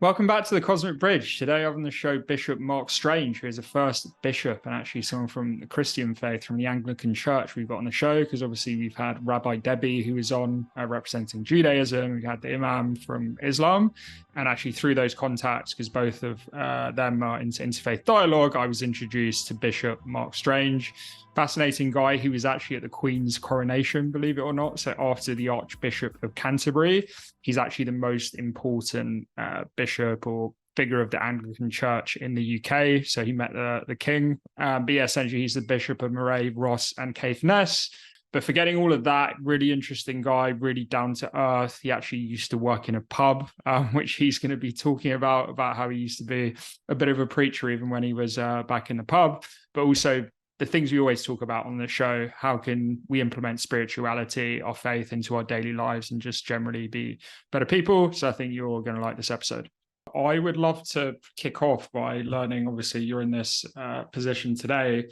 Welcome back to the Cosmic Bridge. Today, I have on the show Bishop Mark Strange, who is the first bishop and actually someone from the Christian faith, from the Anglican Church we've got on the show, because obviously we've had Rabbi Debbie, who is on representing Judaism. We've had the Imam from Islam. And actually through those contacts, because both of them are into interfaith dialogue, I was introduced to Bishop Mark Strange. Fascinating guy. He was actually at the Queen's coronation, believe it or not. So after the Archbishop of Canterbury, he's actually the most important bishop or figure of the Anglican Church in the UK. So he met the king. But yeah, essentially he's the Bishop of Moray, Ross and Caithness. But forgetting all of that, really interesting guy, really down to earth. He actually used to work in a pub, which he's going to be talking about how he used to be a bit of a preacher even when he was back in the pub. But also the things we always talk about on the show, how can we implement spirituality, our faith into our daily lives and just generally be better people. So I think you're going to like this episode. I would love to kick off by learning, obviously you're in this position today,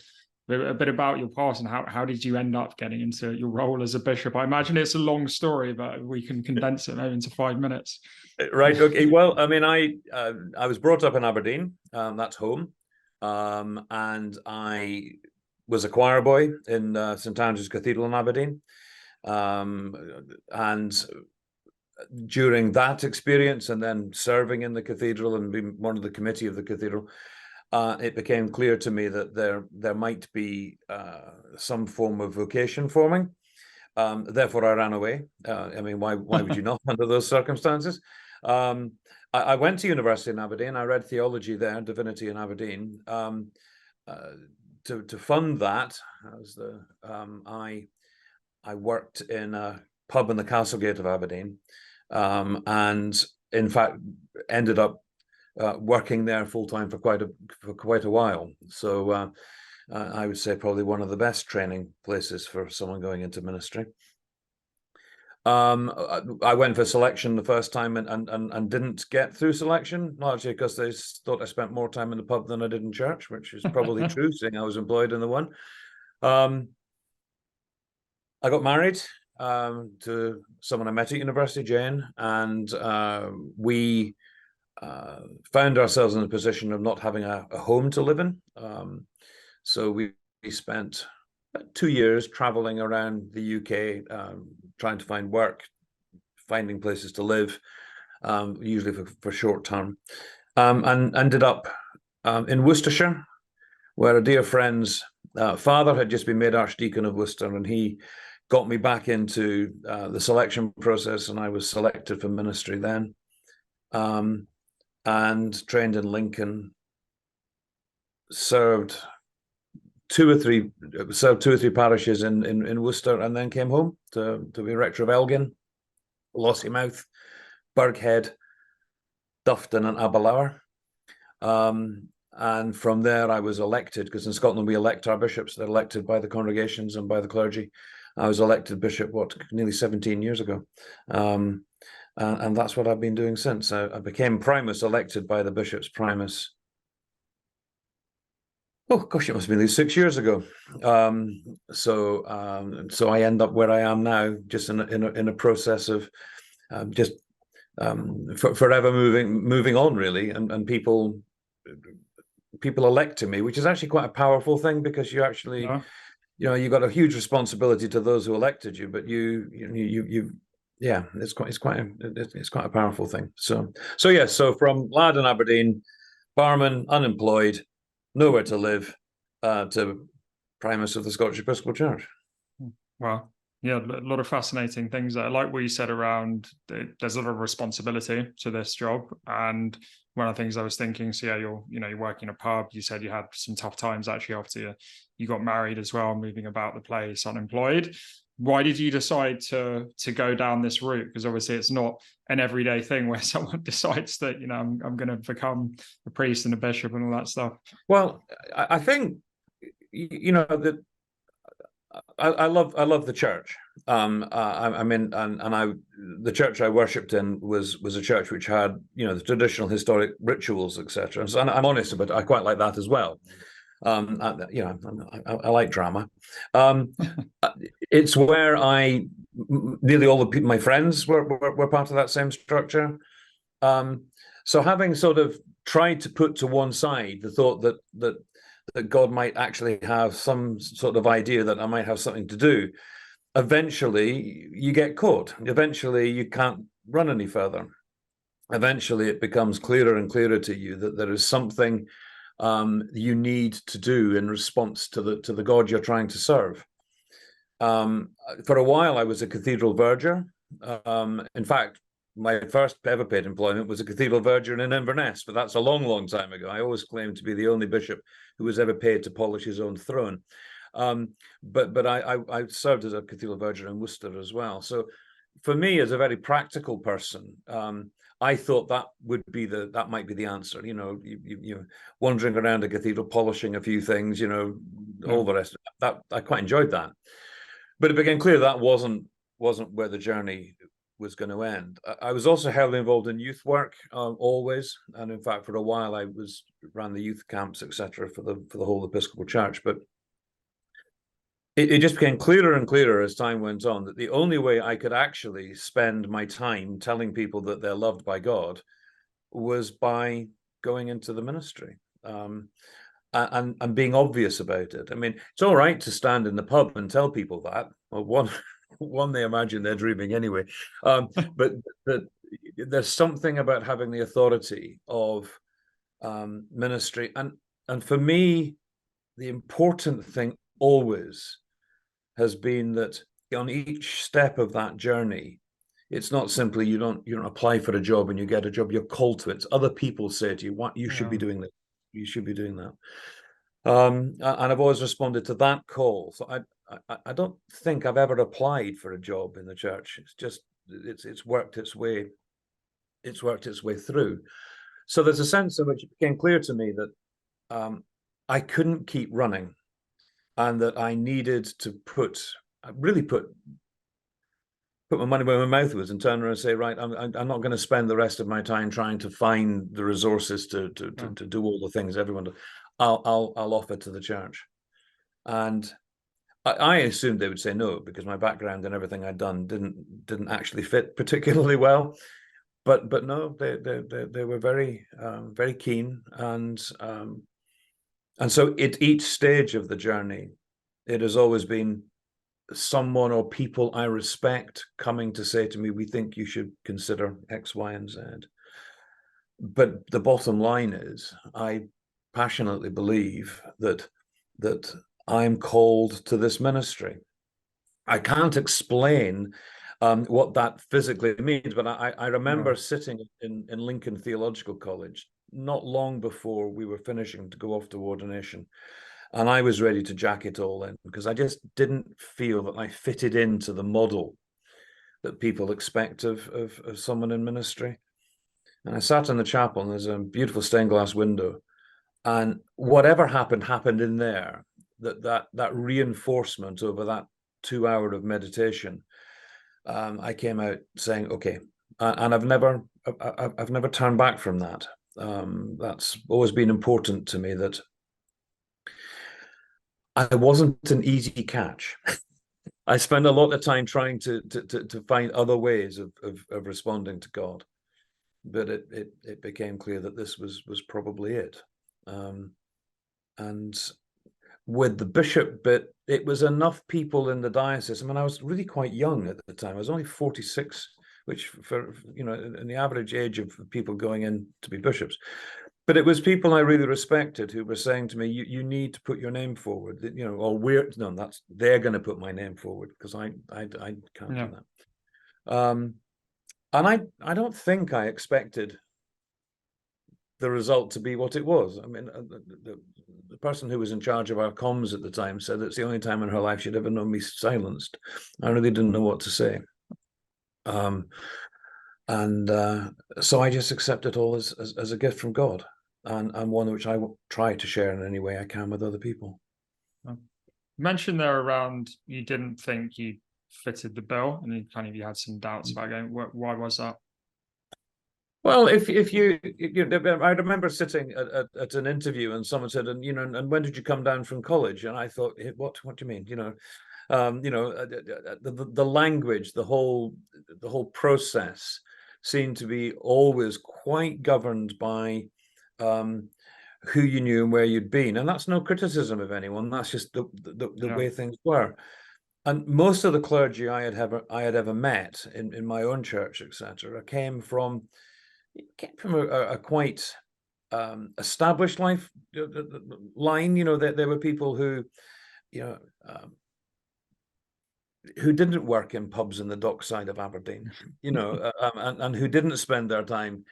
a bit about your past and how did you end up getting into your role as a bishop? I imagine it's a long story, but we can condense it maybe into 5 minutes. Right. Okay. Well, I mean, I was brought up in Aberdeen. That's home. And I was a choir boy in St Andrew's Cathedral in Aberdeen. And during that experience and then serving in the cathedral and being one of the committee of the cathedral, it became clear to me that there might be some form of vocation forming. Therefore, I ran away. I mean, why would you not under those circumstances? I went to university in Aberdeen. I read theology there, divinity in Aberdeen. To fund that, I worked in a pub in the Castlegate of Aberdeen, and in fact ended up working there full time for quite a while. So I would say probably one of the best training places for someone going into ministry. I went for selection the first time and didn't get through selection, largely because they thought I spent more time in the pub than I did in church, which is probably true, seeing I was employed in the one. I got married to someone I met at university, Jane, and we found ourselves in a position of not having a home to live in. So we spent 2 years traveling around the UK, trying to find work, finding places to live, usually for short term, and ended up in Worcestershire, where a dear friend's father had just been made Archdeacon of Worcester, and he got me back into the selection process, and I was selected for ministry then, and trained in Lincoln, served two or three parishes in Worcester, and then came home to be rector of Elgin, Lossiemouth, Burghead, Dufton and Aberlour. And from there I was elected, because in Scotland we elect our bishops. They're elected by the congregations and by the clergy. I was elected bishop, nearly 17 years ago. And that's what I've been doing since. I became Primus, elected by the bishops Primus. Oh gosh, it must have been 6 years ago. So I end up where I am now, just in a process of just forever moving on, really, and people electing me, which is actually quite a powerful thing, because you actually, you've got a huge responsibility to those who elected you, but it's quite a powerful thing. So from lad in Aberdeen, Barman, unemployed, nowhere to live, to Primus of the Scottish Episcopal Church. Wow. Yeah, a lot of fascinating things there. I like what you said around there's a lot of responsibility to this job. And one of the things I was thinking, so yeah, you're working in a pub. You said you had some tough times actually after you got married as well, moving about the place, unemployed. Why did you decide to go down this route? Because obviously it's not an everyday thing where someone decides that, I'm going to become a priest and a bishop and all that stuff. Well, I think, that I love the church. The church I worshipped in was a church which had, the traditional historic rituals, etc. And so, and I'm honest about it, I quite like that as well. I like drama. It's where nearly all my friends were part of that same structure. So having sort of tried to put to one side the thought that God might actually have some sort of idea that I might have something to do, eventually you get caught. Eventually you can't run any further. Eventually it becomes clearer and clearer to you that there is something you need to do in response to the God you're trying to serve. For a while, I was a cathedral verger. In fact, my first ever paid employment was a cathedral verger in Inverness, but that's a long, long time ago. I always claimed to be the only bishop who was ever paid to polish his own throne. But I served as a cathedral verger in Worcester as well. So for me, as a very practical person, I thought that might be the answer. You wandering around a cathedral, polishing a few things, all the rest. That I quite enjoyed that. But it became clear that wasn't where the journey was going to end. I was also heavily involved in youth work, always, and in fact, for a while, I ran the youth camps, etc., for the whole Episcopal Church. But it just became clearer and clearer as time went on that the only way I could actually spend my time telling people that they're loved by God was by going into the ministry. And being obvious about it. I mean, it's all right to stand in the pub and tell people that. Well, one they imagine they're dreaming anyway. But there's something about having the authority of ministry, and for me, the important thing always has been that on each step of that journey, it's not simply you don't apply for a job and you get a job. You're called to it. It's other people say to you, "What you should be doing this. You should be doing that." And I've always responded to that call. So I don't think I've ever applied for a job in the church. It's just it's worked its way through. So there's a sense in which it became clear to me that I couldn't keep running, and that I needed to put my money where my mouth was and turn around and say, right, I'm not going to spend the rest of my time trying to find the resources to do all the things everyone does. I'll offer to the church. And I assumed they would say no, because my background and everything I'd done didn't actually fit particularly well. But no, they were very very keen, and so at each stage of the journey, it has always been someone or people I respect coming to say to me, "We think you should consider X, Y, and Z." But the bottom line is, I passionately believe that I'm called to this ministry. I can't explain what that physically means, but I remember sitting in Lincoln Theological College not long before we were finishing to go off to ordination, and I was ready to jack it all in, because I just didn't feel that I fitted into the model that people expect of someone in ministry. And I sat in the chapel, and there's a beautiful stained glass window, and whatever happened in there. That reinforcement over that 2 hour of meditation, I came out saying, okay, and I've never turned back from that. That's always been important to me, that I wasn't an easy catch. I spent a lot of time trying to find other ways of responding to God, but it became clear that this was probably it. And with the bishop bit, it was enough people in the diocese. I mean, I was really quite young at the time. I was only 46, which for in the average age of people going in to be bishops. But it was people I really respected who were saying to me, "You need to put your name forward." Or they're going to put my name forward, because I can't do that. And I don't think I expected the result to be what it was. I mean, the person who was in charge of our comms at the time said it's the only time in her life she'd ever known me silenced. I really didn't know what to say. So I just accept it all as a gift from God, and one which I will try to share in any way I can with other people. You mentioned there around you didn't think you fitted the bill, and you had some doubts about going. Why was that? Well, if you I remember sitting at an interview, and someone said, and when did you come down from college? And I thought, what do you mean? The language, the whole process seemed to be always quite governed by who you knew and where you'd been. And that's no criticism of anyone. That's just the way things were. And most of the clergy I had ever met in my own church, etc., came from a quite established life line. You know, there were people who, you know, who didn't work in pubs in the dockside of Aberdeen, you know, and who didn't spend their time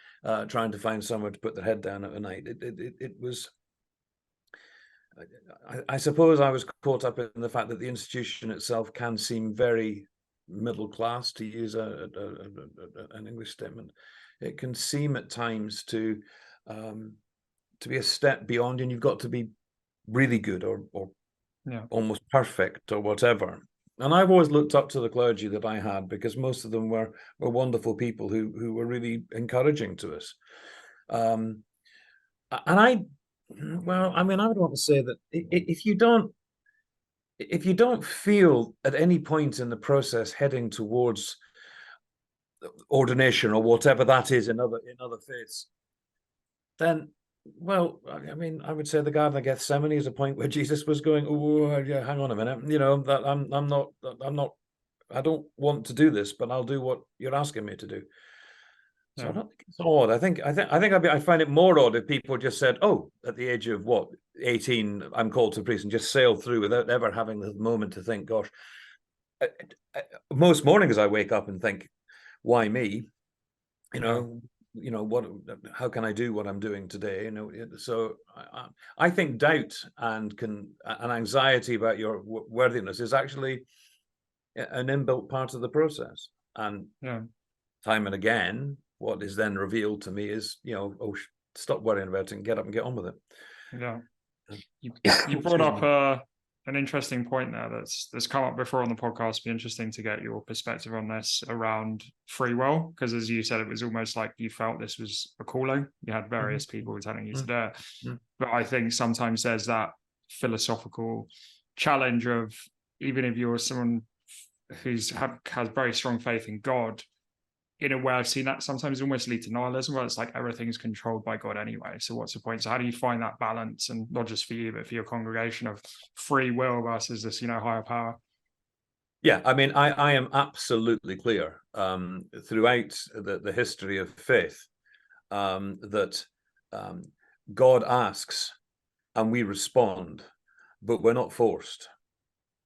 trying to find somewhere to put their head down at night. It was. I suppose I was caught up in the fact that the institution itself can seem very middle class, to use an English statement. It can seem at times to be a step beyond, and you've got to be really good or almost perfect or whatever. And I've always looked up to the clergy that I had, because most of them were wonderful people who were really encouraging to us. And well, I mean, I would want to say that if you don't feel at any point in the process heading towards ordination or whatever that is in other faiths, then, well, I mean, I would say the Garden of Gethsemane is a point where Jesus was going, oh, yeah, hang on a minute, you know, that I'm not, I don't want to do this, but I'll do what you're asking me to do. So I don't think it's odd. I find it more odd if people just said, "Oh, at the age of 18, I'm called to priest," and just sailed through without ever having the moment to think, "Gosh." Most mornings I wake up and think, "Why me?" You know, what? How can I do what I'm doing today? You know, so I think doubt and anxiety about your worthiness is actually an inbuilt part of the process. And time and again, what is then revealed to me is, you know, oh, stop worrying about it and get up and get on with it. Yeah. You brought up an interesting point there that's come up before on the podcast. It'd be interesting to get your perspective on this around free will, because as you said, it was almost like you felt this was a calling. You had various people telling you to do it. But I think sometimes there's that philosophical challenge of, even if you're someone who's has very strong faith in God, in a way I've seen that sometimes almost lead to nihilism, where it's like everything's controlled by God anyway, so what's the point? So how do you find that balance, and not just for you but for your congregation, of free will versus this, you know, higher power? Yeah, I mean, I am absolutely clear throughout the history of faith that God asks and we respond, but we're not forced.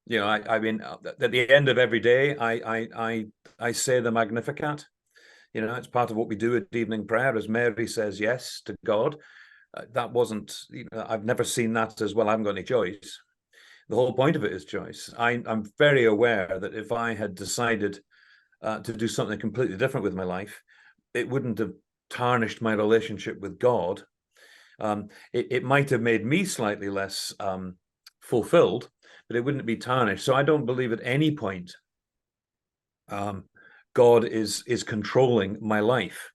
You know, I mean, at the end of every day, I say the Magnificat. You know, it's part of what we do at evening prayer, as Mary says yes to God. That wasn't, you know, I've never seen that as, well, I haven't got any choice. The whole point of it is choice. I'm very aware that if I had decided to do something completely different with my life, it wouldn't have tarnished my relationship with God. It might have made me slightly less fulfilled, but it wouldn't be tarnished. So I don't believe at any point God is controlling my life.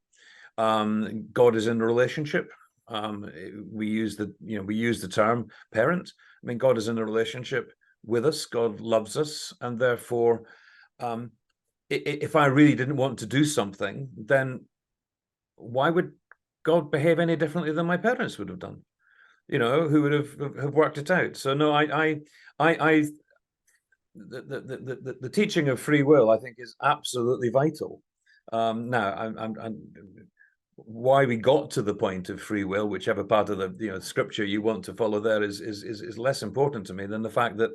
God is in a relationship. We use the term parent. I mean, God is in a relationship with us. God loves us, and therefore, if I really didn't want to do something, then why would God behave any differently than my parents would have done? You know, who would have worked it out. So no, the teaching of free will, I think, is absolutely vital. Now, why we got to the point of free will, whichever part of the scripture you want to follow there, is less important to me than the fact that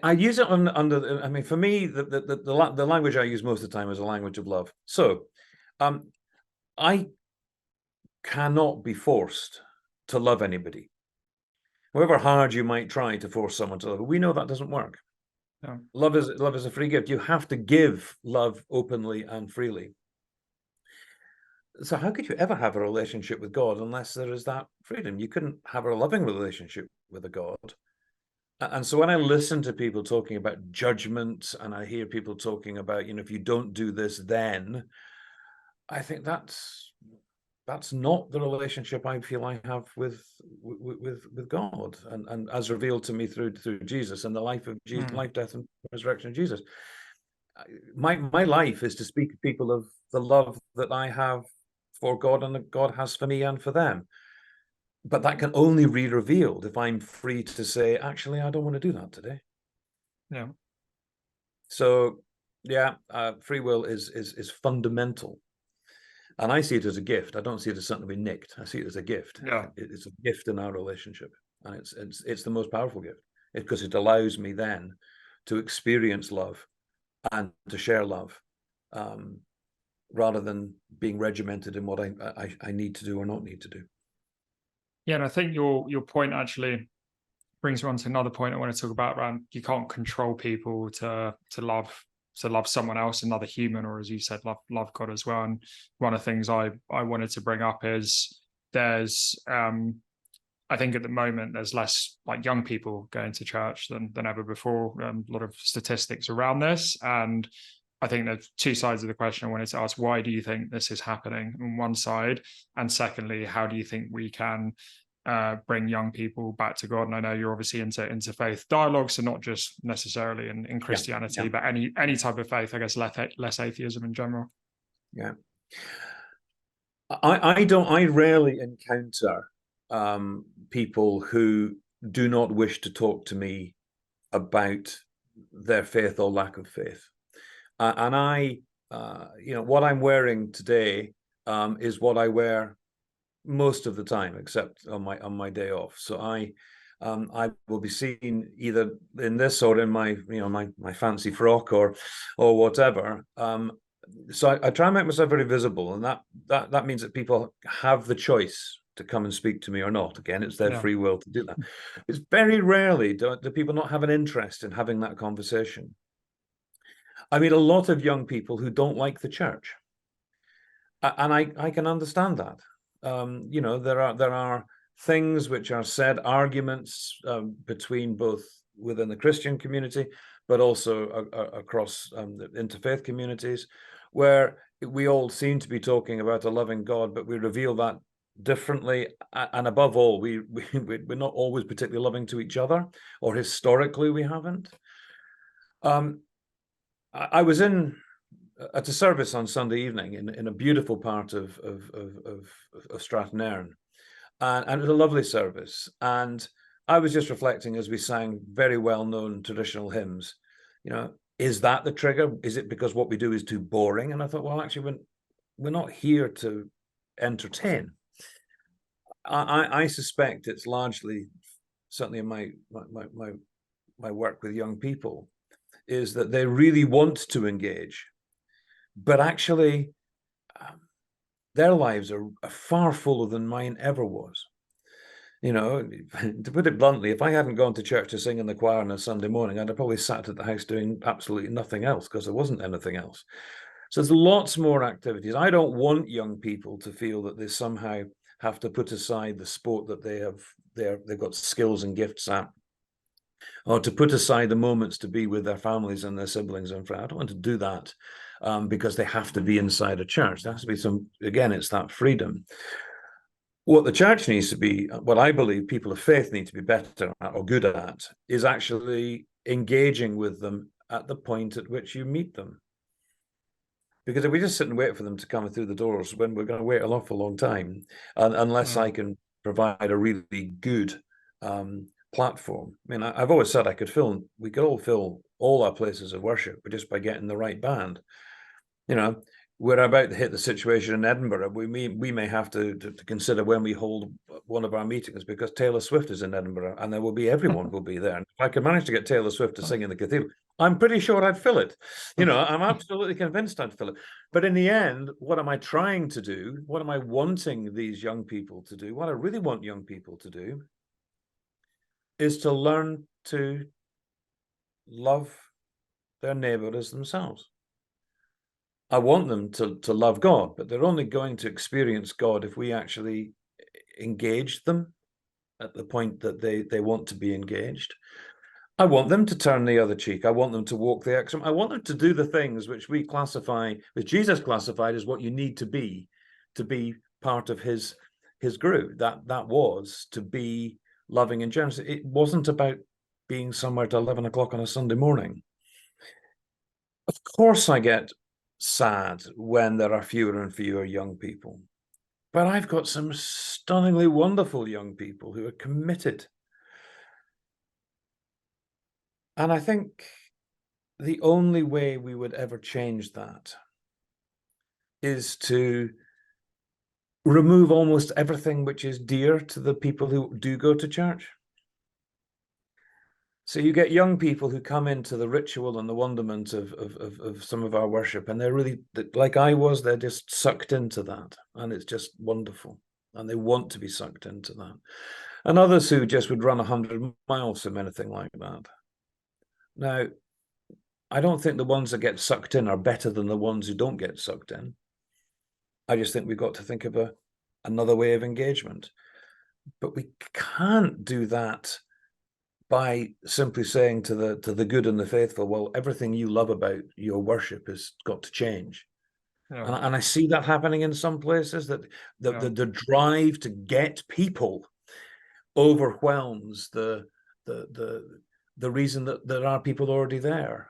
I use it under. I mean, for me, the language I use most of the time is a language of love. So, I cannot be forced to love anybody. However hard you might try to force someone to love, we know that doesn't work. No. Love is a free gift. You have to give love openly and freely. So how could you ever have a relationship with God unless there is that freedom? You couldn't have a loving relationship with a God. And so when I listen to people talking about judgment, and I hear people talking about, if you don't do this, then I think that's not the relationship I feel I have with God, and as revealed to me through Jesus and the life of Jesus, life, death, and resurrection of Jesus. my life is to speak to people of the love that I have for God and that God has for me and for them. But that can only be revealed if I'm free to say, actually, I don't want to do that today. Yeah. So, yeah, free will is fundamental. And I see it as a gift. I don't see it as something to be nicked. I see it as a gift. Yeah. It's a gift in our relationship. And it's the most powerful gift, because it allows me then to experience love and to share love, rather than being regimented in what I need to do or not need to do. Yeah, and I think your point actually brings me on to another point I want to talk about around you can't control people to love someone else, another human, or as you said, love God as well. And one of the things I wanted to bring up is there's I think at the moment there's less like young people going to church than ever before. A lot of statistics around this, and I think there's two sides of the question I wanted to ask. Why do you think this is happening on one side? And secondly, how do you think we can bring young people back to God? And I know you're obviously into faith dialogue, so not just necessarily in Christianity, but any type of faith, I guess, less atheism in general. Yeah. I rarely encounter people who do not wish to talk to me about their faith or lack of faith. And what I'm wearing today is what I wear most of the time, except on my day off. So I will be seen either in this or in my my fancy frock or whatever. So I try and make myself very visible, and that means that people have the choice to come and speak to me or not. Again, it's their free will to do that. It's very rarely do people not have an interest in having that conversation. I mean, a lot of young people who don't like the church, and I can understand that. There are things which are said, arguments between both within the Christian community, but also across the interfaith communities, where we all seem to be talking about a loving God, but we reveal that differently. And above all, we're not always particularly loving to each other, or historically we haven't. I was at a service on Sunday evening in a beautiful part of Strathnairn, and it was a lovely service. And I was just reflecting as we sang very well-known traditional hymns. Is that the trigger? Is it because what we do is too boring? And I thought, well, actually, we're not here to entertain. I suspect it's largely, certainly in my work with young people, is that they really want to engage, but actually their lives are far fuller than mine ever was. To put it bluntly, if I hadn't gone to church to sing in the choir on a Sunday morning, I'd have probably sat at the house doing absolutely nothing else, because there wasn't anything else. So there's lots more activities. I don't want young people to feel that they somehow have to put aside the sport that they've got skills and gifts at, or to put aside the moments to be with their families and their siblings and friends. I don't want to do that because they have to be inside a church. There has to be again, it's that freedom. What the church needs to be, what I believe people of faith need to be better at or good at, is actually engaging with them at the point at which you meet them. Because if we just sit and wait for them to come through the doors, when we're going to wait an awful long time, unless I can provide a really good platform. I mean, I've always said we could all fill all our places of worship just by getting the right band. We're about to hit the situation in Edinburgh. We may have to consider when we hold one of our meetings, because Taylor Swift is in Edinburgh, and everyone will be there. And if I could manage to get Taylor Swift to sing in the cathedral, I'm pretty sure I'd fill it. I'm absolutely convinced I'd fill it. But in the end, what am I trying to do? What am I wanting these young people to do? What I really want young people to do is to learn to love their neighbor as themselves. I want them to love God, but they're only going to experience God if we actually engage them at the point that they want to be engaged. I want them to turn the other cheek. I want them to walk the extra. I want them to do the things which Jesus classified as what you need to be part of his group. That was to be loving and generous. It wasn't about being somewhere till 11 o'clock on a Sunday morning. Of course, I get sad when there are fewer and fewer young people, but I've got some stunningly wonderful young people who are committed. And I think the only way we would ever change that is to remove almost everything which is dear to the people who do go to church. So you get young people who come into the ritual and the wonderment of some of our worship, and they're really, like I was, they're just sucked into that, and it's just wonderful, and they want to be sucked into that. And others who just would run 100 miles from anything like that. Now, I don't think the ones that get sucked in are better than the ones who don't get sucked in. I just think we've got to think of another way of engagement. But we can't do that by simply saying to the good and the faithful, well, everything you love about your worship has got to change. Yeah. And I see that happening in some places, that the drive to get people overwhelms the reason that there are people already there.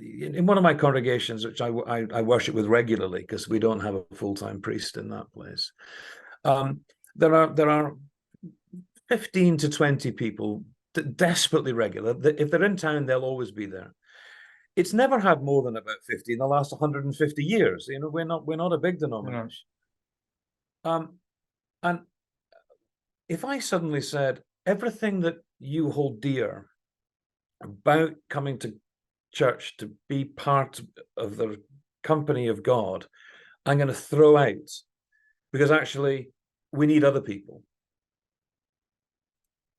In one of my congregations, which I worship with regularly, because we don't have a full-time priest in that place, there are 15 to 20 people desperately regular. If they're in town, they'll always be there. It's never had more than about 50 in the last 150 years. You know, we're not a big denomination. And if I suddenly said everything that you hold dear about coming to church to be part of the company of God, I'm going to throw out, because actually we need other people,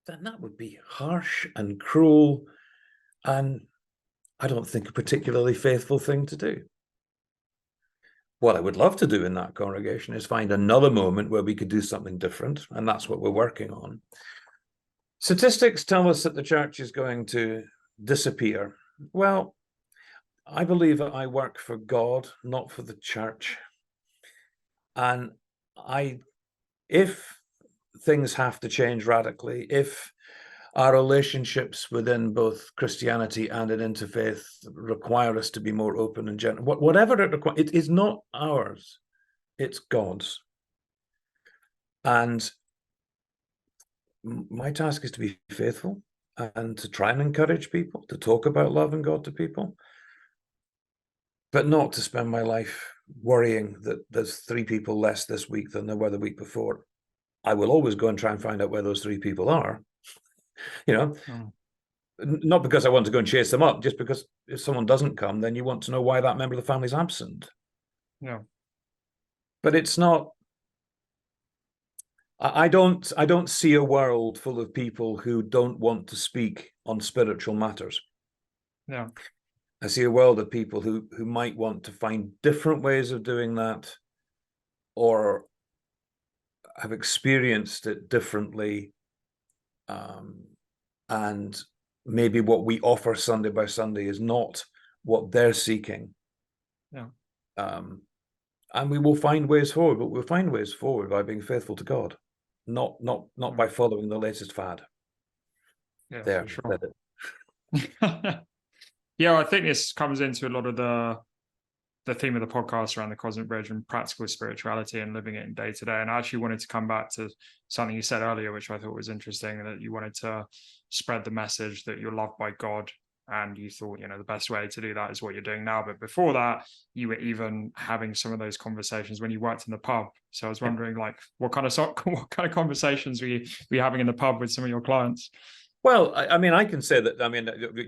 then that would be harsh and cruel, and I don't think a particularly faithful thing to do. What I would love to do in that congregation is find another moment where we could do something different, and that's what we're working on. Statistics tell us that the church is going to disappear. Well, I believe that I work for God, not for the church. And if things have to change radically, if our relationships within both Christianity and in interfaith require us to be more open and gentle, whatever it requires, it is not ours, it's God's. And my task is to be faithful and to try and encourage people, to talk about love and God to people, but not to spend my life worrying that there's 3 people less this week than there were the week before. I will always go and try and find out where those 3 people are, you know, not because I want to go and chase them up, just because if someone doesn't come, then you want to know why that member of the family is absent. Yeah. But it's not, I don't see a world full of people who don't want to speak on spiritual matters. Yeah. I see a world of people who might want to find different ways of doing that, or have experienced it differently, and maybe what we offer Sunday by Sunday is not what they're seeking. Yeah. And we will find ways forward, but we'll find ways forward by being faithful to God, not by following the latest fad. Yeah, there, for sure. Yeah, I think this comes into a lot of the theme of the podcast around the cosmic bridge and practical spirituality and living it in day to day. And I actually wanted to come back to something you said earlier, which I thought was interesting, that you wanted to spread the message that you're loved by God. And you thought, the best way to do that is what you're doing now. But before that, you were even having some of those conversations when you worked in the pub. So I was wondering, what kind of conversations were you having in the pub with some of your clients? Well, I mean, I can say that,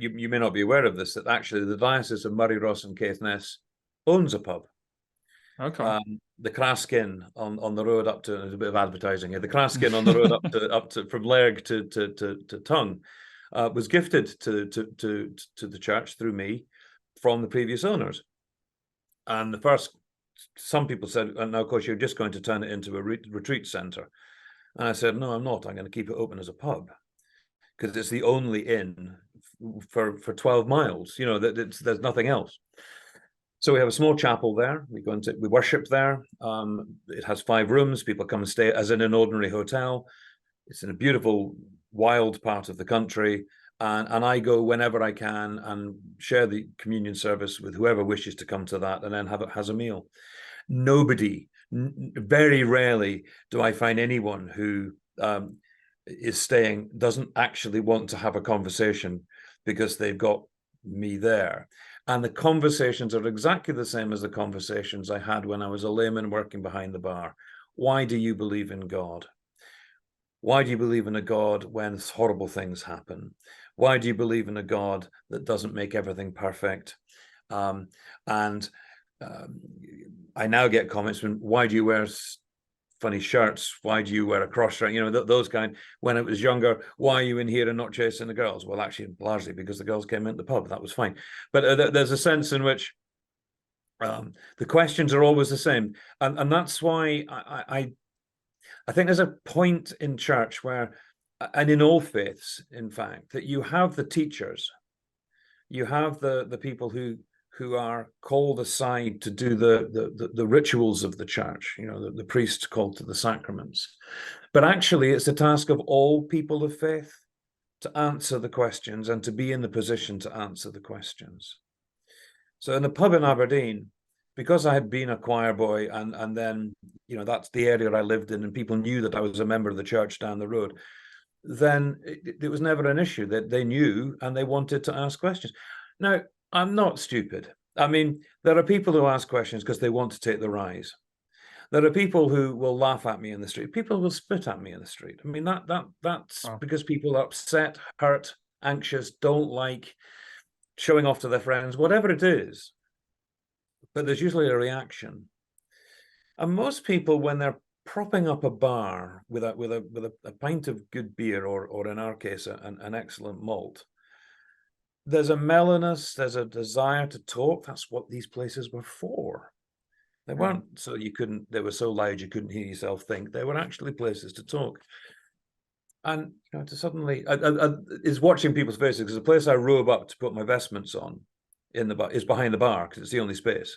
you may not be aware of this, that actually the Diocese of Moray, Ross and Caithness owns a pub. Okay. The Craskin on the road up to, there's a bit of advertising here, the Craskin on the road up to from Lairg to Tongue was gifted to the church through me from the previous owners. And some people said, now of course you're just going to turn it into a retreat centre. And I said, no, I'm not. I'm going to keep it open as a pub, because it's the only inn for 12 miles. There's nothing else. So we have a small chapel there. We worship there. It has 5 rooms. People come and stay as in an ordinary hotel. It's in a beautiful, wild part of the country, and I go whenever I can and share the communion service with whoever wishes to come to that, and then has a meal. Nobody, very rarely do I find anyone who is staying, doesn't actually want to have a conversation because they've got me there. And the conversations are exactly the same as the conversations I had when I was a layman working behind the bar. Why do you believe in God? Why do you believe in a God when horrible things happen? Why do you believe in a God that doesn't make everything perfect? I now get comments when, why do you wear funny shirts? Why do you wear a cross shirt? You know, those kind. When I was younger, why are you in here and not chasing the girls? Well, actually, largely because the girls came into the pub. That was fine. But there's a sense in which the questions are always the same. And that's why I think there's a point in church where, and in all faiths, in fact, that you have the teachers, you have the people who are called aside to do the rituals of the church, you know, the priests called to the sacraments. But actually, it's the task of all people of faith to answer the questions and to be in the position to answer the questions. So in the pub in Aberdeen, because I had been a choir boy and then, you know, that's the area I lived in and people knew that I was a member of the church down the road, then it was never an issue that they knew and they wanted to ask questions. Now, I'm not stupid. I mean, there are people who ask questions because they want to take the rise. There are people who will laugh at me in the street. People will spit at me in the street. I mean, that's because people are upset, hurt, anxious, don't like showing off to their friends, whatever it is. But there's usually a reaction. And most people, when they're propping up a bar with a pint of good beer, or in our case, an excellent malt, there's a mellowness, there's a desire to talk. That's what these places were for. They weren't so they were so loud you couldn't hear yourself think. They were actually places to talk. And you know, to suddenly is watching people's faces, because the place I robe up to put my vestments on in the bar is behind the bar because it's the only space.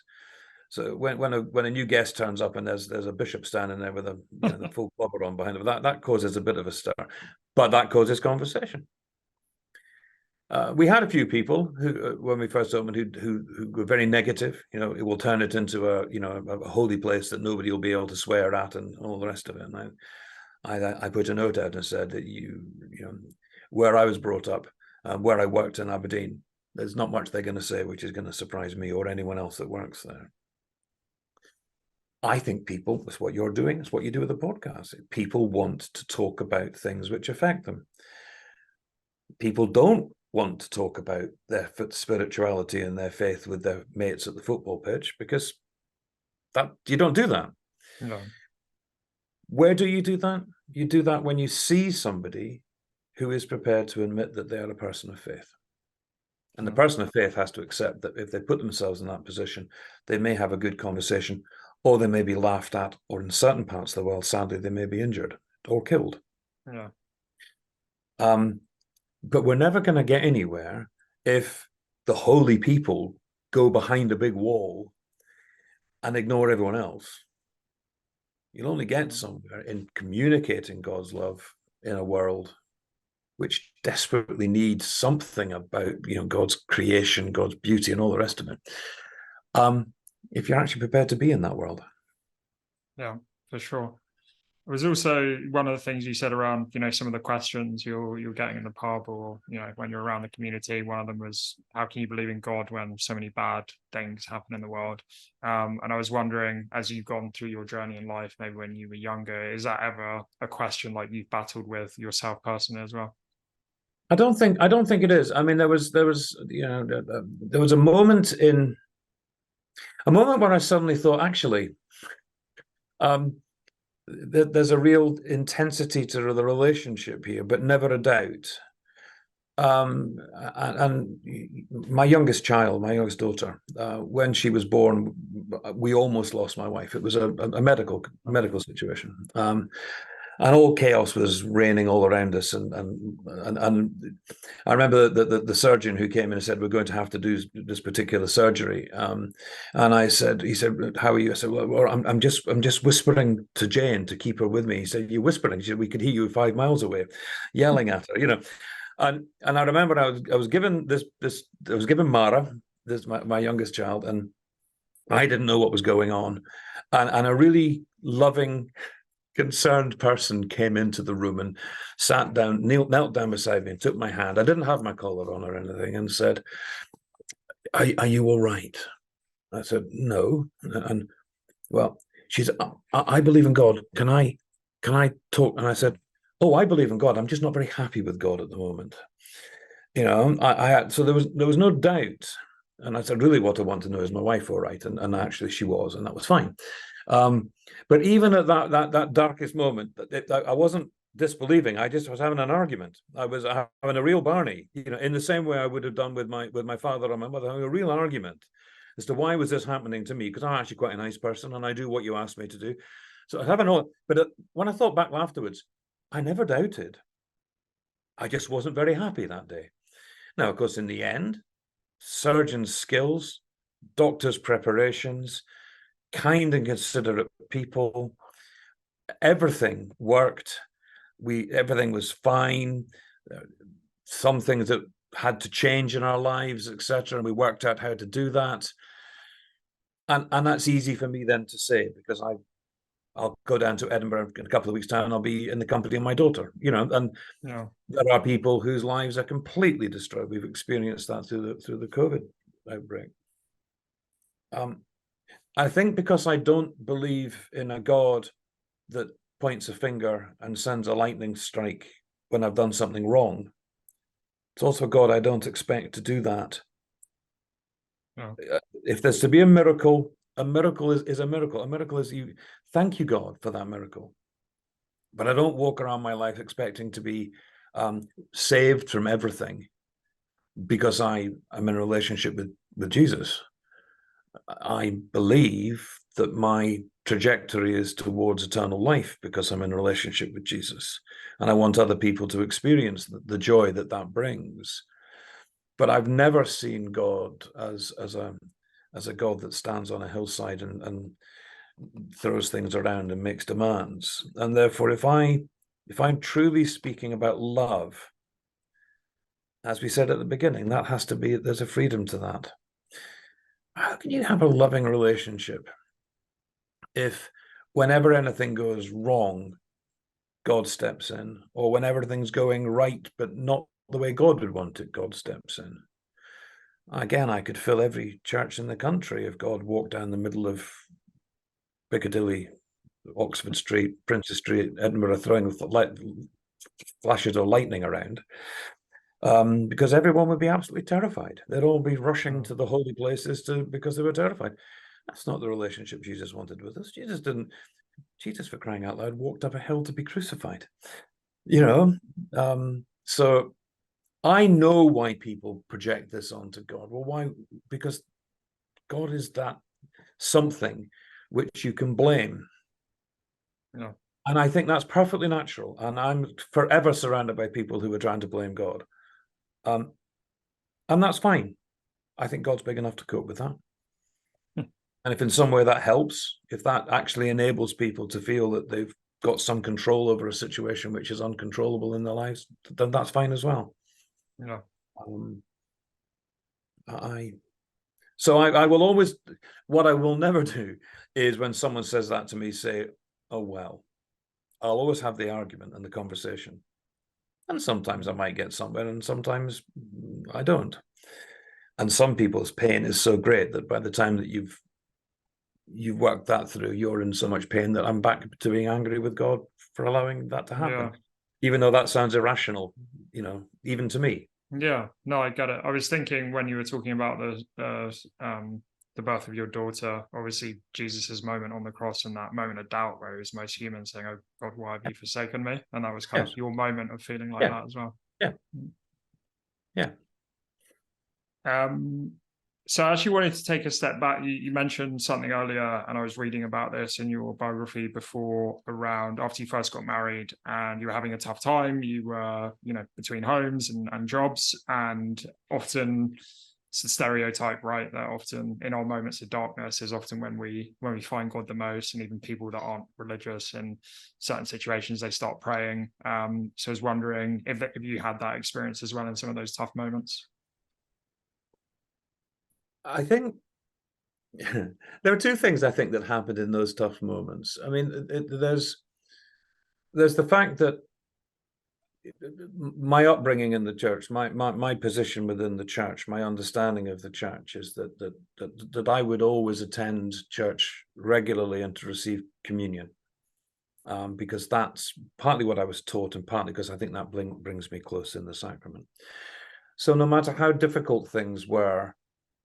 So when a new guest turns up and there's a bishop standing there with the full clobber on behind him, that causes a bit of a stir, but that causes conversation. We had a few people who, when we first opened, who were very negative. You know, it will turn it into a holy place that nobody will be able to swear at and all the rest of it. And I put a note out and said that you know where I was brought up, where I worked in Aberdeen, there's not much they're going to say which is going to surprise me or anyone else that works there. I think people, that's what you're doing, it's what you do with the podcast. People want to talk about things which affect them. People don't want to talk about their spirituality and their faith with their mates at the football pitch because that you don't do that. No. Where do you do that? You do that when you see somebody who is prepared to admit that they are a person of faith. And the person of faith has to accept that if they put themselves in that position, they may have a good conversation, or they may be laughed at, or in certain parts of the world, sadly, they may be injured or killed. Yeah. But we're never going to get anywhere if the holy people go behind a big wall and ignore everyone else. You'll only get somewhere in communicating God's love in a world which desperately needs something about, you know, God's creation, God's beauty, and all the rest of it. If you're actually prepared to be in that world. Yeah, for sure. It was also one of the things you said around, you know, some of the questions you're getting in the pub, or, you know, when you're around the community. One of them was, how can you believe in God when so many bad things happen in the world? And I was wondering, as you've gone through your journey in life, maybe when you were younger, is that ever a question like you've battled with yourself personally as well? I don't think it is. I mean, there was you know, there was a moment where I suddenly thought, actually, there's a real intensity to the relationship here, but never a doubt. And my youngest daughter, when she was born, we almost lost my wife. It was a medical situation. And all chaos was reigning all around us, and I remember the surgeon who came in and said, we're going to have to do this particular surgery, and he said, how are you? I said, well, I'm just whispering to Jane to keep her with me. He said, you're whispering? She said, we could hear you 5 miles away, yelling at her, you know. And I remember I was given Mara, this my youngest child, and I didn't know what was going on, and a really loving, concerned person came into the room and sat down, knelt down beside me and took my hand. I didn't have my collar on or anything, and said, "Are you all right?" I said, "No." And well, she's, I believe in God. Can I talk? And I said, "Oh, I believe in God. I'm just not very happy with God at the moment." I had, so there was no doubt. And I said, really, what I want to know is my wife all right? And actually she was, and that was fine. But even at that darkest moment, I wasn't disbelieving. I just was having an argument. I was having a real Barney, in the same way I would have done with my father or my mother, having a real argument as to why was this happening to me? Because I'm actually quite a nice person and I do what you asked me to do. So I haven't know. But when I thought back afterwards, I never doubted. I just wasn't very happy that day. Now, of course, in the end, surgeons' skills, doctors' preparations, kind and considerate people, everything worked. Everything was fine. Some things that had to change in our lives, etc., and we worked out how to do that. And that's easy for me then to say, because I'll go down to Edinburgh in a couple of weeks' time and I'll be in the company of my daughter, and there are people whose lives are completely destroyed. We've experienced that through the COVID outbreak. I think because I don't believe in a God that points a finger and sends a lightning strike when I've done something wrong, it's also a God I don't expect to do that. No. If there's to be a miracle is a miracle. A miracle is you thank you, God, for that miracle. But I don't walk around my life expecting to be saved from everything because I'm in a relationship with Jesus. I believe that my trajectory is towards eternal life because I'm in a relationship with Jesus. And I want other people to experience the joy that brings. But I've never seen God as a God that stands on a hillside and throws things around and makes demands. And therefore, if I'm truly speaking about love, as we said at the beginning, that has to be, there's a freedom to that. How can you have a loving relationship if whenever anything goes wrong, God steps in, or when everything's going right, but not the way God would want it, God steps in? Again, I could fill every church in the country if God walked down the middle of Piccadilly, Oxford Street, Princes Street, Edinburgh, throwing flashes of lightning around, because everyone would be absolutely terrified. They'd all be rushing to the holy places because they were terrified. That's not the relationship Jesus wanted with us. Jesus, for crying out loud, walked up a hill to be crucified. So I know why people project this onto God. Well, why? Because God is that something which you can blame. Yeah. And I think that's perfectly natural. And I'm forever surrounded by people who are trying to blame God. And that's fine. I think God's big enough to cope with that. And if in some way that helps, if that actually enables people to feel that they've got some control over a situation which is uncontrollable in their lives, then that's fine as well. Yeah. I will always, what I will never do is when someone says that to me, say, oh, well. I'll always have the argument and the conversation. And sometimes I might get somewhere and sometimes I don't. And some people's pain is so great that by the time that you've worked that through, you're in so much pain that I'm back to being angry with God for allowing that to happen. Yeah. Even though that sounds irrational, even to me. Yeah, no, I get it. I was thinking when you were talking about the birth of your daughter, obviously Jesus's moment on the cross and that moment of doubt where he was most human, saying, "Oh God, why have you forsaken me?" And that was kind of your moment of feeling like that as well. Yeah. Yeah. So I actually wanted to take a step back. You mentioned something earlier, and I was reading about this in your biography before, around after you first got married and you were having a tough time. You were, between homes and jobs, and often it's the stereotype, right? That often in our moments of darkness is often when we find God the most, and even people that aren't religious in certain situations, they start praying. So I was wondering if you had that experience as well in some of those tough moments. I think there are two things I think that happened in those tough moments. I mean, there's the fact that my upbringing in the church, my position within the church, my understanding of the church is that I would always attend church regularly and to receive communion, because that's partly what I was taught, and partly because I think that brings me close in the sacrament. So no matter how difficult things were,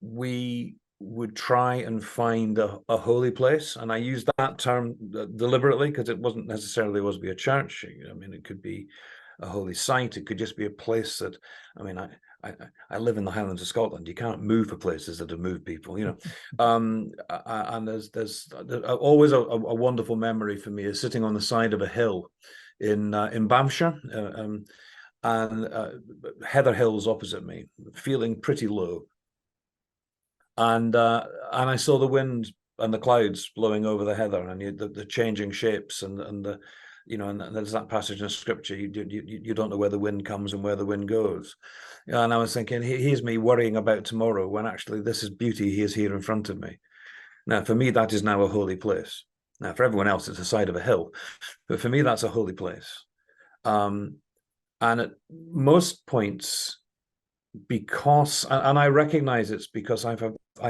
we would try and find a holy place, and I use that term deliberately because it wasn't necessarily always be a church. I mean, it could be a holy site. It could just be a place that, I mean, I live in the Highlands of Scotland. You can't move for places that have moved people, you know. And there's always a wonderful memory for me is sitting on the side of a hill in Banffshire, and Heather Hills opposite me, feeling pretty low. And I saw the wind and the clouds blowing over the heather, and the changing shapes, and the, you know, and there's that passage in scripture, you don't know where the wind comes and where the wind goes. And I was thinking, here's me worrying about tomorrow when actually this is beauty. He is here in front of me. Now, for me, that is now a holy place. Now, for everyone else, it's the side of a hill, but for me, that's a holy place. And at most points, because, and I recognize it's because I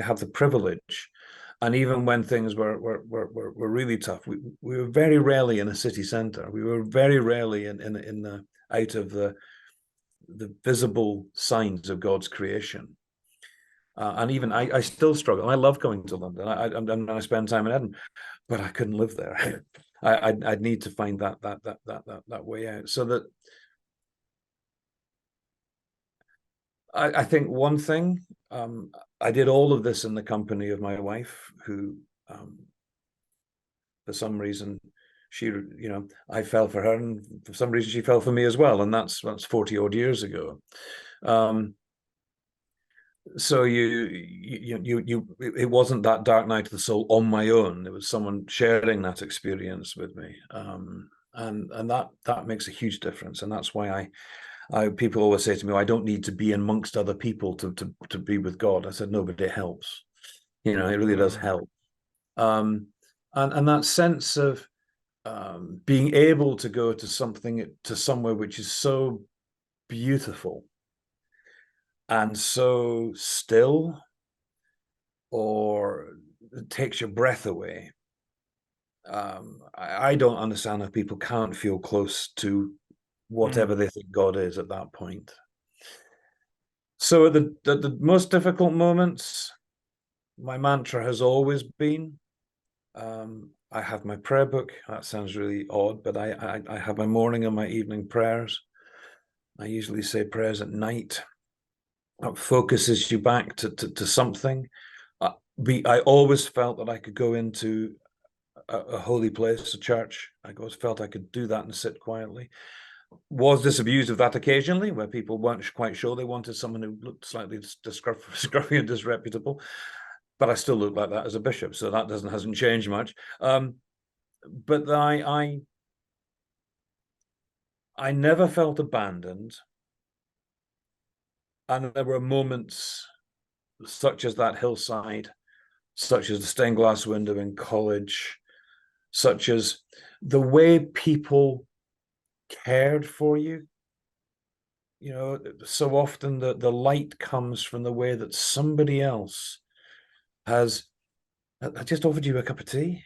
have the privilege, and even when things were really tough, we were very rarely in a city centre. We were very rarely in the out of the visible signs of God's creation. And even I still struggle. I love going to London. I spend time in Edinburgh, but I couldn't live there. I'd need to find that way out. So that I think one thing, I did all of this in the company of my wife, who, for some reason, she, you know, I fell for her, and for some reason she fell for me as well, and that's 40 odd years ago. So it wasn't that dark night of the soul on my own. It was someone sharing that experience with me, and that makes a huge difference, and that's why people always say to me, oh, I don't need to be amongst other people to be with God. I said, no, but it helps. You know, it really does help. And that sense of being able to go to somewhere which is so beautiful and so still, or it takes your breath away. I don't understand how people can't feel close to whatever they think God is at that point. So at the most difficult moments, my mantra has always been, I have my prayer book. That sounds really odd, but I have my morning and my evening prayers. I usually say prayers at night. That focuses you back to something. I always felt that I could go into a holy place, a church. I always felt I could do that and sit quietly. Was disabused of that occasionally, where people weren't quite sure they wanted someone who looked slightly scruffy and disreputable, but I still look like that as a bishop, so that hasn't changed much. But I never felt abandoned, and there were moments such as that hillside, such as the stained glass window in college, such as the way people cared for you. You know, so often the light comes from the way that somebody else has just offered you a cup of tea,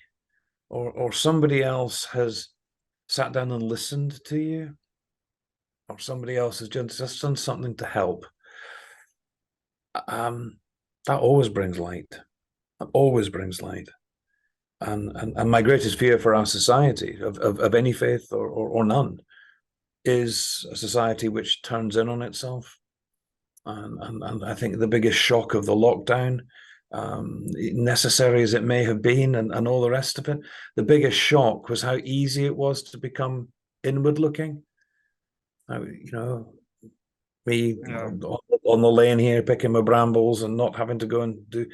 or somebody else has sat down and listened to you, or somebody else has just done something to help. That always brings light. That always brings light. And my greatest fear for our society, of any faith or none, is a society which turns in on itself. And I think the biggest shock of the lockdown, necessary as it may have been, and all the rest of it, the biggest shock was how easy it was to become inward looking. You know, Me on the lane here, picking my brambles and not having to go and do.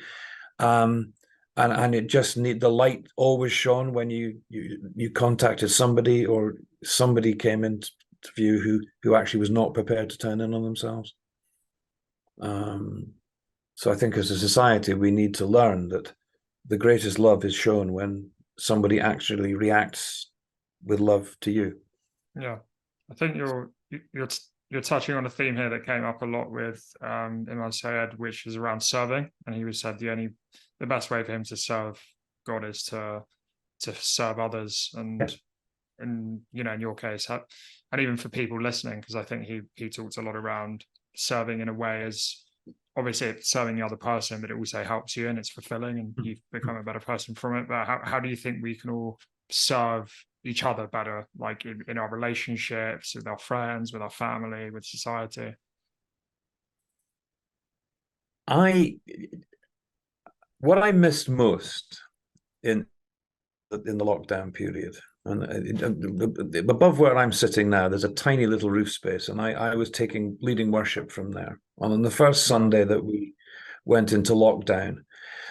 And it just the light always shone when you contacted somebody, or somebody came into view who actually was not prepared to turn in on themselves. So I think as a society, we need to learn that the greatest love is shown when somebody actually reacts with love to you. Yeah, I think you're touching on a theme here that came up a lot with Imam Sayed, which is around serving, and he was said the best way for him to serve God is to serve others, and in your case, and even for people listening, because I think he talks a lot around serving in a way as obviously it's serving the other person, but it also helps you and it's fulfilling and you've become a better person from it. But how do you think we can all serve each other better, like in our relationships, with our friends, with our family, with society? What I missed most in the lockdown period, and above where I'm sitting now, there's a tiny little roof space, and I was leading worship from there. And on the first Sunday that we went into lockdown,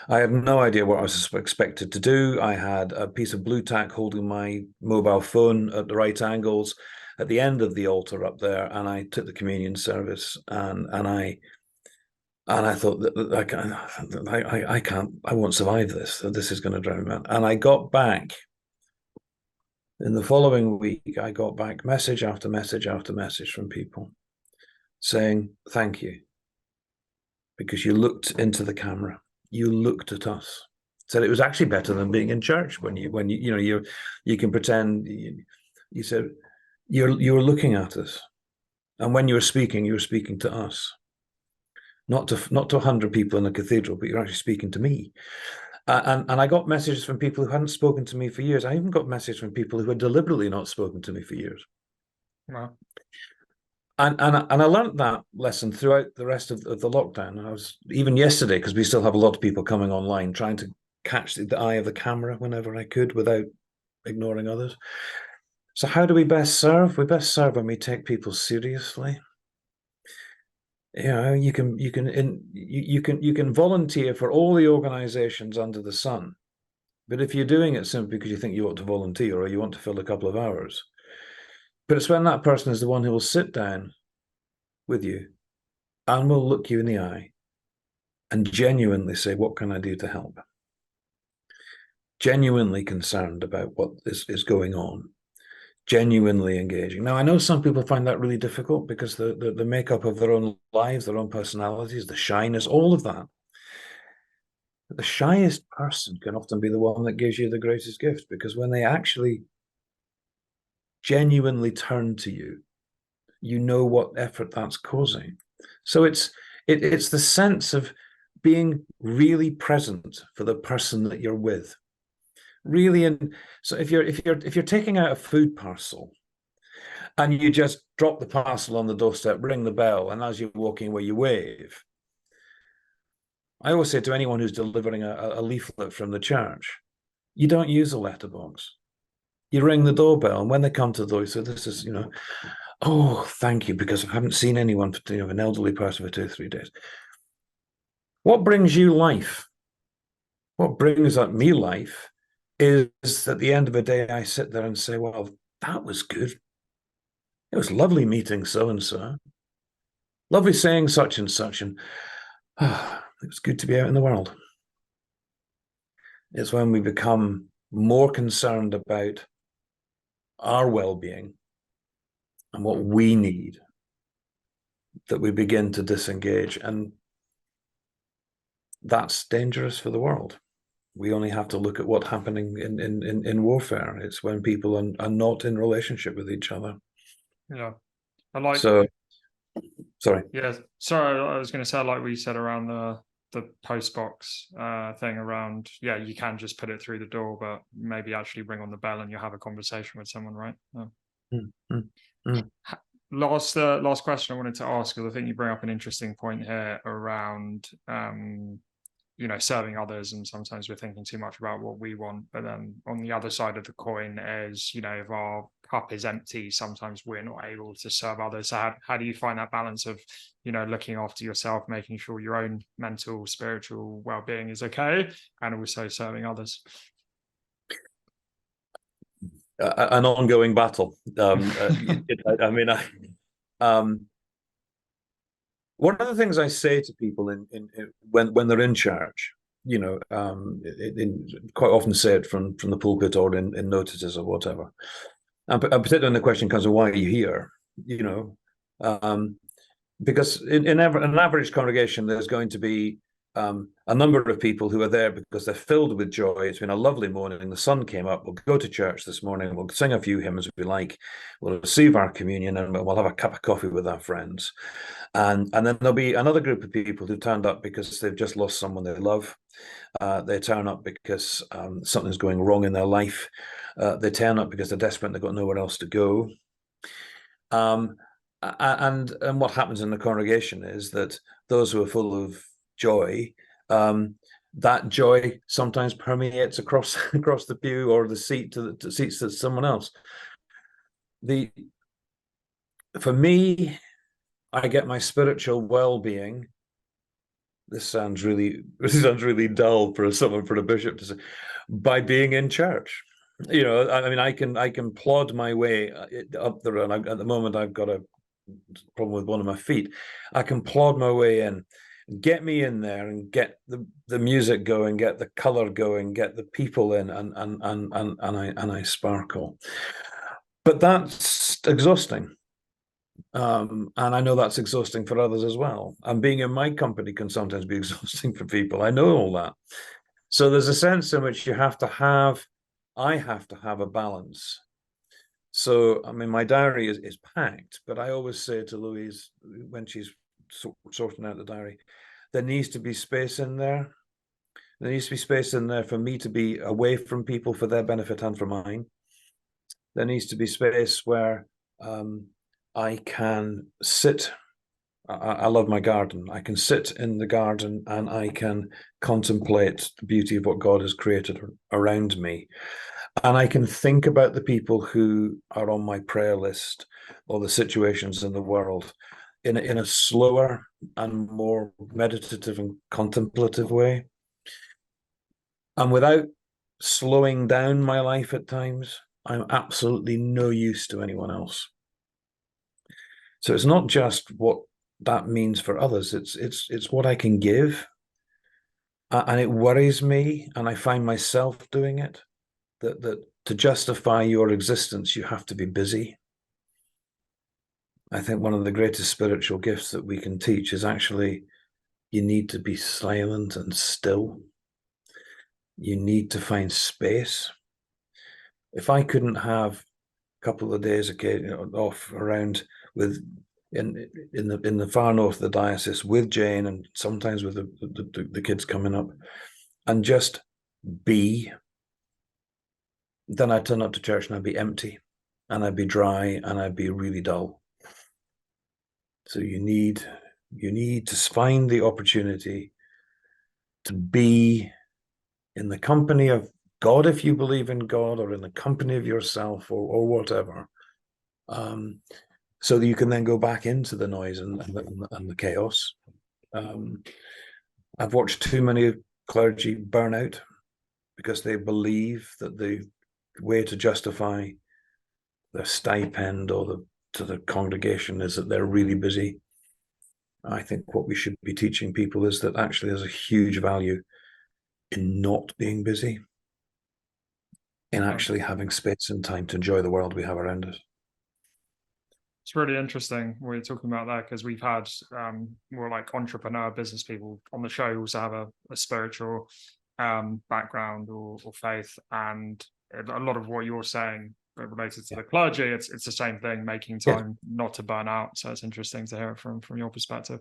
I had no idea what I was expected to do. I had a piece of blue tack holding my mobile phone at the right angles at the end of the altar up there, and I took the communion service, and I thought that I won't survive this. This is going to drown me. And I got back in the following week. I got back message after message after message from people saying thank you, because you looked into the camera, you looked at us. Said it was actually better than being in church when you can pretend. You said you were looking at us, and when you were speaking to us. Not to 100 people in a cathedral, but you're actually speaking to me. And I got messages from people who hadn't spoken to me for years. I even got messages from people who had deliberately not spoken to me for years. Wow. And I learned that lesson throughout the rest of the lockdown. I was, even yesterday, because we still have a lot of people coming online, trying to catch the eye of the camera whenever I could without ignoring others. So how do we best serve? We best serve when we take people seriously. You can volunteer for all the organizations under the sun, but if you're doing it simply because you think you ought to volunteer or you want to fill a couple of hours, but it's when that person is the one who will sit down with you and will look you in the eye and genuinely say, what can I do to help? Genuinely concerned about what is going on. Genuinely engaging. Now, I know some people find that really difficult because the makeup of their own lives, their own personalities, the shyness, all of that. But the shyest person can often be the one that gives you the greatest gift, because when they actually genuinely turn to you, you know what effort that's causing. So it's the sense of being really present for the person that you're with. Really, and so if you're taking out a food parcel and you just drop the parcel on the doorstep, ring the bell, and as you're walking away, you wave. I always say to anyone who's delivering a leaflet from the church, you don't use a letterbox. You ring the doorbell, and when they come to the door, you say, "This is, oh, thank you, because I haven't seen anyone, an elderly person for 2 or 3 days." What brings you life? What brings me life is at the end of a day, I sit there and say, well, that was good. It was lovely meeting so-and-so. Lovely saying such and such. And it was good to be out in the world. It's when we become more concerned about our well-being and what we need that we begin to disengage. And that's dangerous for the world. We only have to look at what's happening in warfare. It's when people are not in relationship with each other. Yeah. Sorry. Yeah. Sorry, I was going to say, like we said around the post box thing around, you can just put it through the door, but maybe actually ring on the bell and you'll have a conversation with someone, right? Last question I wanted to ask, because I think you bring up an interesting point here around serving others, and sometimes we're thinking too much about what we want. But then on the other side of the coin is, if our cup is empty, sometimes we're not able to serve others. So how do you find that balance of, looking after yourself, making sure your own mental, spiritual well-being is okay, and also serving others? An ongoing battle. One of the things I say to people when they're in church, quite often say it from the pulpit or in notices or whatever, and particularly when the question comes, why are you here? Because in an average congregation, there's going to be a number of people who are there because they're filled with joy. It's been a lovely morning. The sun came up. We'll go to church this morning. We'll sing a few hymns we like. We'll receive our communion, and we'll have a cup of coffee with our friends. And then there'll be another group of people who turned up because they've just lost someone they love. They turn up because something's going wrong in their life. They turn up because they're desperate and they've got nowhere else to go. And what happens in the congregation is that those who are full of joy, that joy sometimes permeates across the pew or the seat to seats to someone else. For me, I get my spiritual well-being. This sounds really dull for a bishop to say, by being in church. I can plod my way up the road. At the moment, I've got a problem with one of my feet. I can plod my way in, get me in there, and get the music going, get the color going, get the people in, and I sparkle. But that's exhausting. And I know that's exhausting for others as well. And being in my company can sometimes be exhausting for people. I know all that. So there's a sense in which I have to have a balance. So, my diary is packed, but I always say to Louise when she's sorting out the diary, there needs to be space in there. There needs to be space in there for me to be away from people for their benefit and for mine. There needs to be space where I can sit. I love my garden. I can sit in the garden and I can contemplate the beauty of what God has created around me. And I can think about the people who are on my prayer list or the situations in the world in a slower and more meditative and contemplative way. And without slowing down my life at times, I'm absolutely no use to anyone else. So it's not just what that means for others, it's what I can give. And it worries me, and I find myself doing it, that to justify your existence, you have to be busy. I think one of the greatest spiritual gifts that we can teach is actually you need to be silent and still. You need to find space. If I couldn't have a couple of days off around in the far north of the diocese with Jane and sometimes with the kids coming up and just be, then I'd turn up to church and I'd be empty and I'd be dry and I'd be really dull. So you need to find the opportunity to be in the company of God, if you believe in God, or in the company of yourself or whatever, so that you can then go back into the noise and the chaos. I've watched too many clergy burn out because they believe that the way to justify their stipend or to the congregation is that they're really busy. I think what we should be teaching people is that actually there's a huge value in not being busy, in actually having space and time to enjoy the world we have around us. It's really interesting what you're talking about there, because we've had more like entrepreneur business people on the show who also have a spiritual background or faith, and a lot of what you're saying related to the clergy, it's the same thing, making time not to burn out. So it's interesting to hear it from your perspective.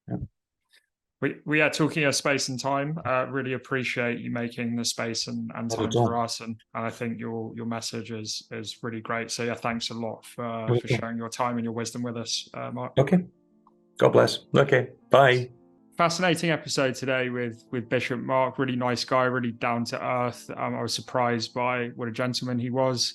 Yeah. We are talking of space and time. Really appreciate you making the space and time for us, and I think your message is really great. So yeah, thanks a lot for sharing your time and your wisdom with us, Mark. Okay, God bless. Okay, bye. Fascinating episode today with Bishop Mark. Really nice guy, really down to earth. I was surprised by what a gentleman he was.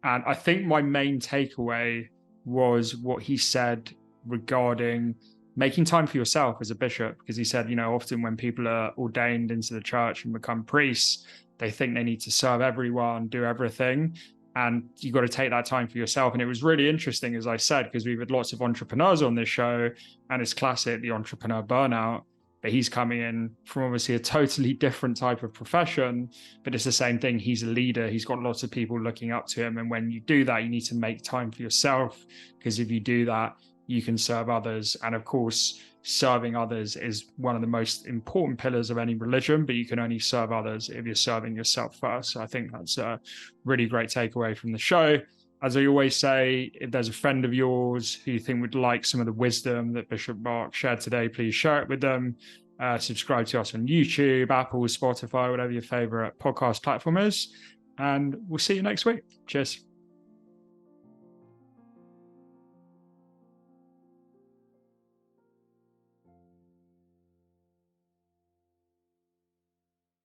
And I think my main takeaway was what he said regarding making time for yourself as a bishop, because he said, often when people are ordained into the church and become priests, they think they need to serve everyone, do everything. And you got to take that time for yourself. And it was really interesting, as I said, because we've had lots of entrepreneurs on this show, and it's classic, the entrepreneur burnout. But he's coming in from obviously a totally different type of profession, but it's the same thing. He's a leader. He's got lots of people looking up to him. And when you do that, you need to make time for yourself, because if you do that, you can serve others. And of course, serving others is one of the most important pillars of any religion, but you can only serve others if you're serving yourself first. So I think that's a really great takeaway from the show. As I always say, if there's a friend of yours who you think would like some of the wisdom that Bishop Mark shared today, please share it with them. Subscribe to us on YouTube, Apple, Spotify, whatever your favorite podcast platform is. And we'll see you next week. Cheers.